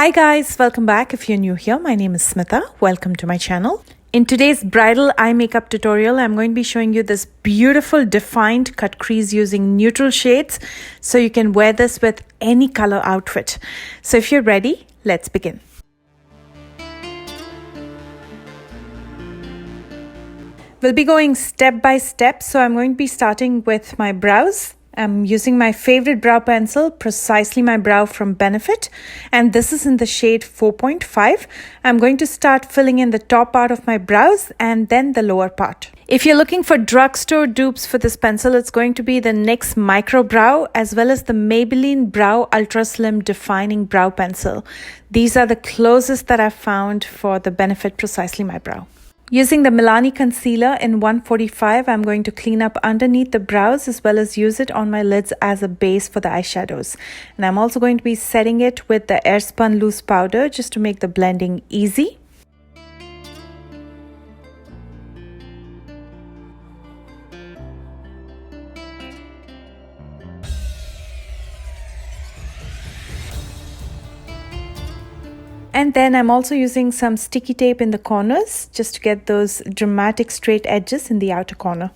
Hi guys, welcome back. If you're new here, my name is Smitha. Welcome to my channel. In today's bridal eye makeup tutorial, I'm going to be showing you this beautiful defined cut crease using neutral shades so you can wear this with any color outfit. So if you're ready, let's begin. We'll be going step by step, so I'm going to be starting with my brows. I'm using my favorite brow pencil, Precisely My Brow from Benefit, and this is in the shade 4.5. I'm going to start filling in the top part of my brows and then the lower part. If you're looking for drugstore dupes for this pencil, it's going to be the NYX Micro Brow as well as the Maybelline Brow Ultra Slim Defining Brow Pencil. These are the closest that I've found for the Benefit Precisely My Brow. Using the Milani Concealer in 145, I'm going to clean up underneath the brows as well as use it on my lids as a base for the eyeshadows. And I'm also going to be setting it with the Airspun Loose Powder just to make the blending easy. And then I'm also using some sticky tape in the corners just to get those dramatic straight edges in the outer corner.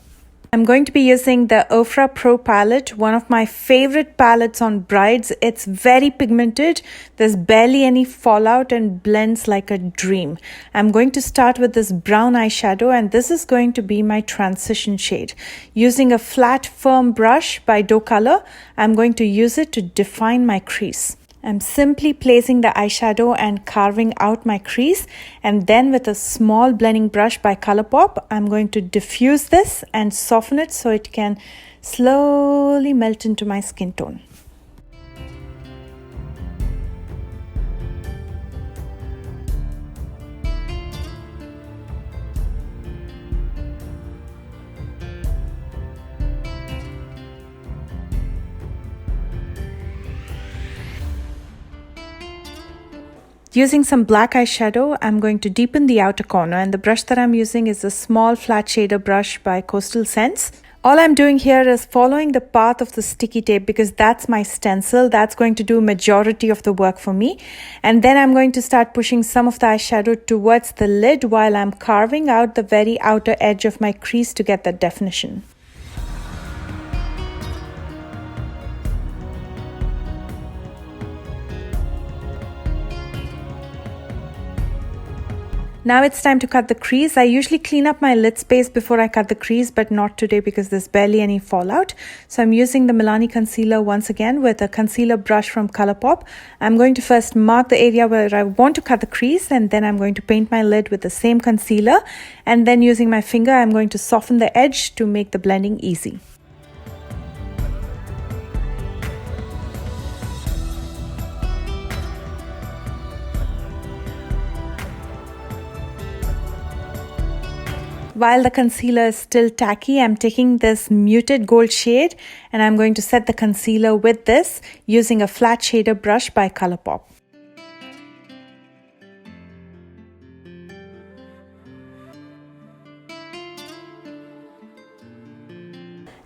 I'm going to be using the Ofra Pro palette, one of my favorite palettes on brides. It's very pigmented, there's barely any fallout and blends like a dream. I'm going to start with this brown eyeshadow, and this is going to be my transition shade. Using a flat firm brush by Doe Color, I'm going to use it to define my crease. I'm simply placing the eyeshadow and carving out my crease, and then with a small blending brush by Colourpop, I'm going to diffuse this and soften it so it can slowly melt into my skin tone. Using some black eyeshadow, I'm going to deepen the outer corner, and the brush that I'm using is a small flat shader brush by Coastal Scents. All I'm doing here is following the path of the sticky tape because that's my stencil. That's going to do majority of the work for me. And then I'm going to start pushing some of the eyeshadow towards the lid while I'm carving out the very outer edge of my crease to get that definition. Now it's time to cut the crease. I usually clean up my lid space before I cut the crease, but not today because there's barely any fallout. So I'm using the Milani Concealer once again with a concealer brush from Colourpop. I'm going to first mark the area where I want to cut the crease, and then I'm going to paint my lid with the same concealer. And then using my finger, I'm going to soften the edge to make the blending easy. While the concealer is still tacky, I'm taking this muted gold shade and I'm going to set the concealer with this using a flat shader brush by Colourpop.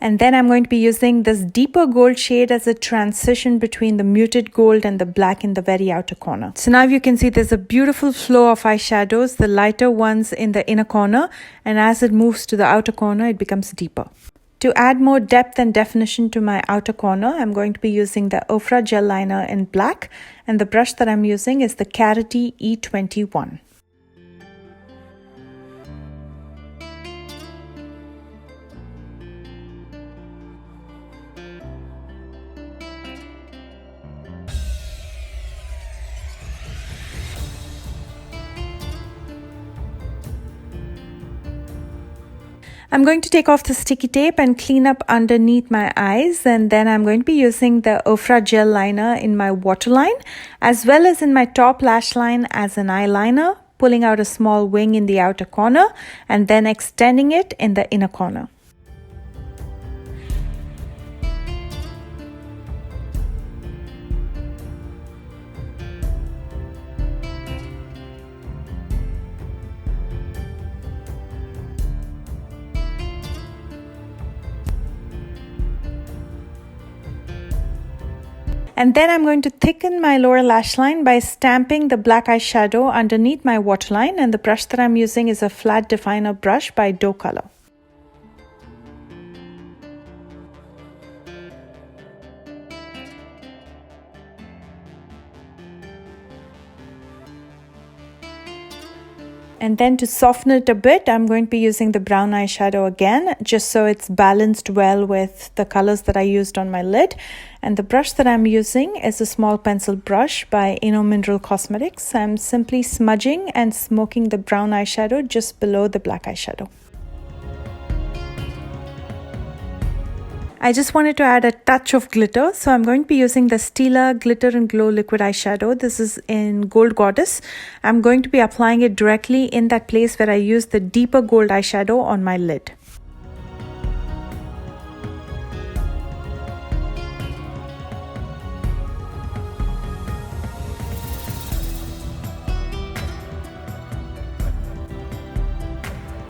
And then I'm going to be using this deeper gold shade as a transition between the muted gold and the black in the very outer corner. So now you can see there's a beautiful flow of eyeshadows, the lighter ones in the inner corner, and as it moves to the outer corner, it becomes deeper. To add more depth and definition to my outer corner, I'm going to be using the Ofra Gel Liner in black, and the brush that I'm using is the Carity E21. I'm going to take off the sticky tape and clean up underneath my eyes, and then I'm going to be using the Ofra Gel Liner in my waterline as well as in my top lash line as an eyeliner, pulling out a small wing in the outer corner and then extending it in the inner corner. And then I'm going to thicken my lower lash line by stamping the black eyeshadow underneath my waterline, and the brush that I'm using is a flat definer brush by Doe Color. And then to soften it a bit, I'm going to be using the brown eyeshadow again, just so it's balanced well with the colors that I used on my lid. And the brush that I'm using is a small pencil brush by Mineral Cosmetics. I'm simply smudging and smoking the brown eyeshadow just below the black eyeshadow. I just wanted to add a touch of glitter, so I'm going to be using the Stila Glitter and Glow Liquid Eyeshadow. This is in Gold Goddess. I'm going to be applying it directly in that place where I used the deeper gold eyeshadow on my lid.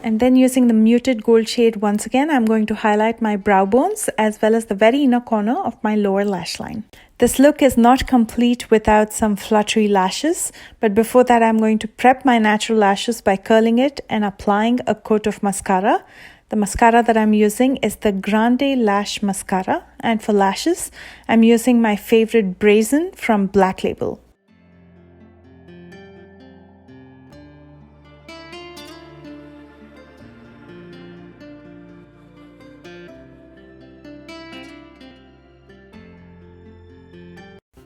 And then using the muted gold shade once again, I'm going to highlight my brow bones as well as the very inner corner of my lower lash line. This look is not complete without some fluttery lashes, but before that I'm going to prep my natural lashes by curling it and applying a coat of mascara. The mascara that I'm using is the Grande Lash Mascara, and for lashes, I'm using my favorite Brazen from Black Label.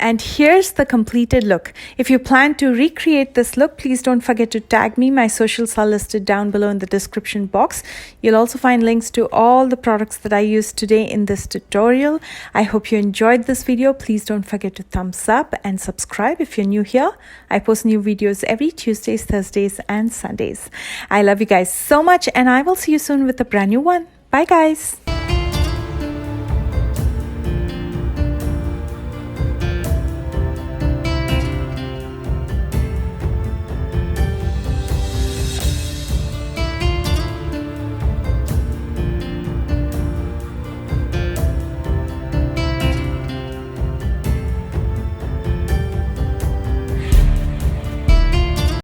And here's the completed look. If you plan to recreate this look, please don't forget to tag me. My socials are listed down below in the description box. You'll also find links to all the products that I used today in this tutorial. I hope you enjoyed this video. Please don't forget to thumbs up and subscribe if you're new here. I post new videos every Tuesdays, Thursdays, and Sundays. I love you guys so much, and I will see you soon with a brand new one. Bye guys.